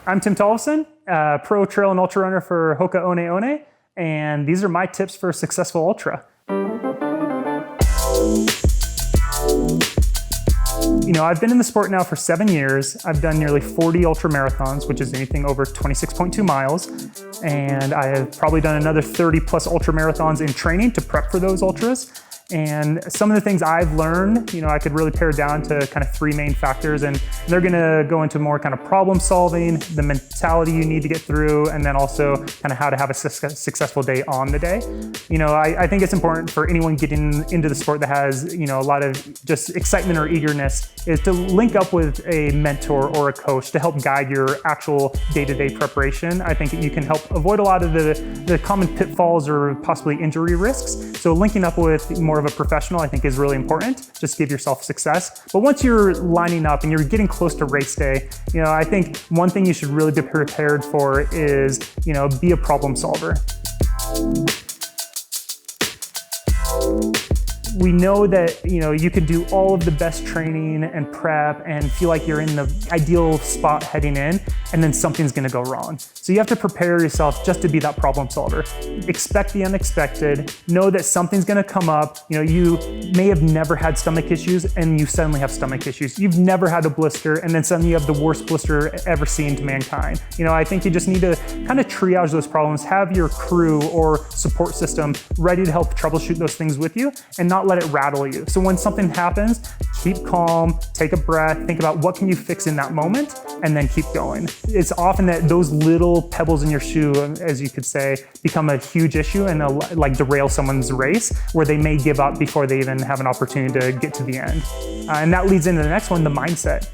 I'm TIm Tollefson, pro trail and ultra runner for Hoka One One, and these are my tips for a successful ultra. I've been in the sport now for 7 years. I've done nearly 40 ultra marathons, which is anything over 26.2 miles. And I have probably done another 30 plus ultra marathons in training to prep for those ultras. And some of the things I've learned, I could really pare down to kind of three main factors, and they're gonna go into more kind of problem solving, the mentality you need to get through, and then also kind of how to have a successful day on the day. I think it's important for anyone getting into the sport that has, a lot of just excitement or eagerness, is to link up with a mentor or a coach to help guide your actual day-to-day preparation. I think you can help avoid a lot of the common pitfalls or possibly injury risks. So linking up with more of a professional, I think, is really important. Just give yourself success. But once you're lining up and you're getting close to race day, I think one thing you should really be prepared for is, be a problem solver. We know that, you can do all of the best training and prep and feel like you're in the ideal spot heading in, and then something's gonna go wrong. So you have to prepare yourself just to be that problem solver. Expect the unexpected, know that something's gonna come up. You may have never had stomach issues and you suddenly have stomach issues. You've never had a blister and then suddenly you have the worst blister ever seen to mankind. I think you just need to kind of triage those problems, have your crew or support system ready to help troubleshoot those things with you and not let it rattle you. So when something happens, keep calm, take a breath, think about what can you fix in that moment, and then keep going. It's often that those little pebbles in your shoe, as you could say, become a huge issue and derail someone's race, where they may give up before they even have an opportunity to get to the end. And that leads into the next one, the mindset.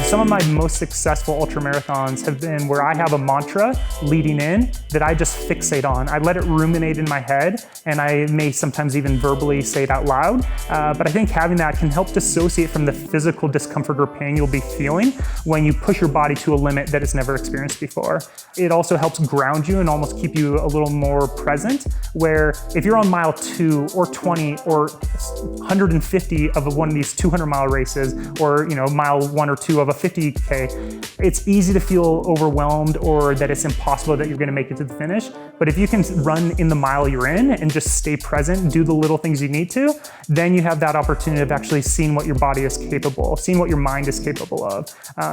Some of my most successful ultra marathons have been where I have a mantra leading in that I just fixate on. I let it ruminate in my head, and I may sometimes even verbally say it out loud. But I think having that can help dissociate from the physical discomfort or pain you'll be feeling when you push your body to a limit that it's never experienced before. It also helps ground you and almost keep you a little more present, where if you're on mile 2 or 20 or 150 of one of these 200-mile races, or mile 1 or 2 of a 50K, it's easy to feel overwhelmed or that it's impossible that you're gonna make it to the finish. But if you can run in the mile you're in and just stay present, do the little things you need to, then you have that opportunity of actually seeing what your body is capable, seeing what your mind is capable of.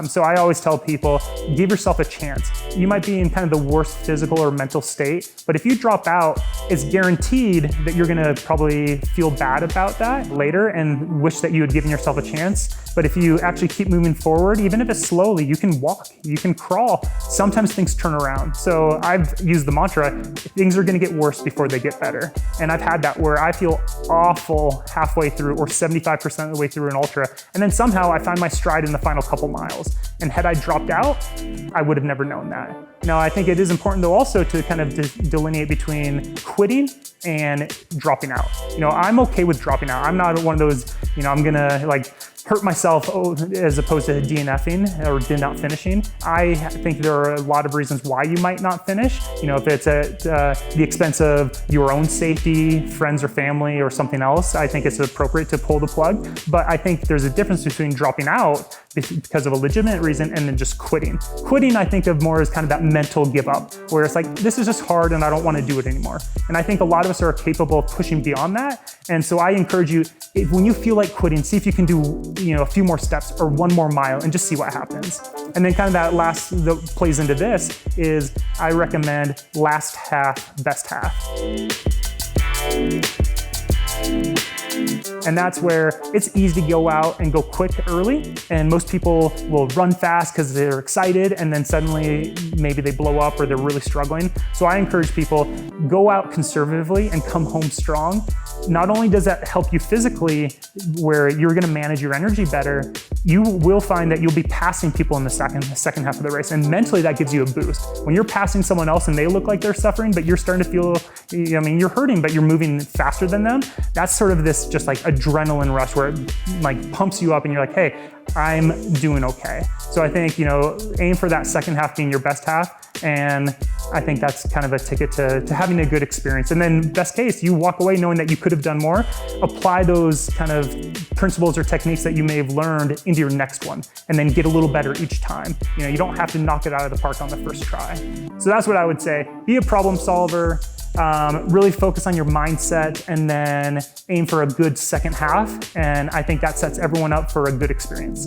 So I always tell people, give yourself a chance. You might be in kind of the worst physical or mental state, but if you drop out, it's guaranteed that you're gonna probably feel bad about that later and wish that you had given yourself a chance. But if you actually keep moving forward, even if it's slowly, you can walk, you can crawl. Sometimes things turn around. So I've used the mantra, things are gonna get worse before they get better. And I've had that where I feel awful halfway through or 75% of the way through an ultra. And then somehow I find my stride in the final couple miles. And had I dropped out, I would have never known that. Now, I think it is important though also to kind of delineate between quitting and dropping out. I'm okay with dropping out. I'm not one of those, I'm gonna hurt myself as opposed to DNFing or not finishing. I think there are a lot of reasons why you might not finish. If it's at the expense of your own safety, friends or family or something else, I think it's appropriate to pull the plug. But I think there's a difference between dropping out because of a legitimate reason and then just quitting. Quitting, I think of more as kind of that mental give up, where it's like, this is just hard and I don't want to do it anymore. And I think a lot of us are capable of pushing beyond that. And so I encourage you, when you feel like quitting, see if you can do a few more steps or one more mile and just see what happens. And then kind of that last that plays into this is I recommend last half, best half. And that's where it's easy to go out and go quick early. And most people will run fast because they're excited, and then suddenly maybe they blow up or they're really struggling. So I encourage people, go out conservatively and come home strong. Not only does that help you physically, where you're gonna manage your energy better, you will find that you'll be passing people in the second half of the race. And mentally that gives you a boost. When you're passing someone else and they look like they're suffering, but you're starting to feel, you're hurting, but you're moving faster than them, that's sort of this just adrenaline rush where it pumps you up and you're like, hey, I'm doing okay. So I think, aim for that second half being your best half. And I think that's kind of a ticket to having a good experience. And then best case, you walk away knowing that you could have done more. Apply those kind of principles or techniques that you may have learned into your next one, and then get a little better each time. You don't have to knock it out of the park on the first try. So that's what I would say. Be a problem solver, really focus on your mindset, and then aim for a good second half. And I think that sets everyone up for a good experience.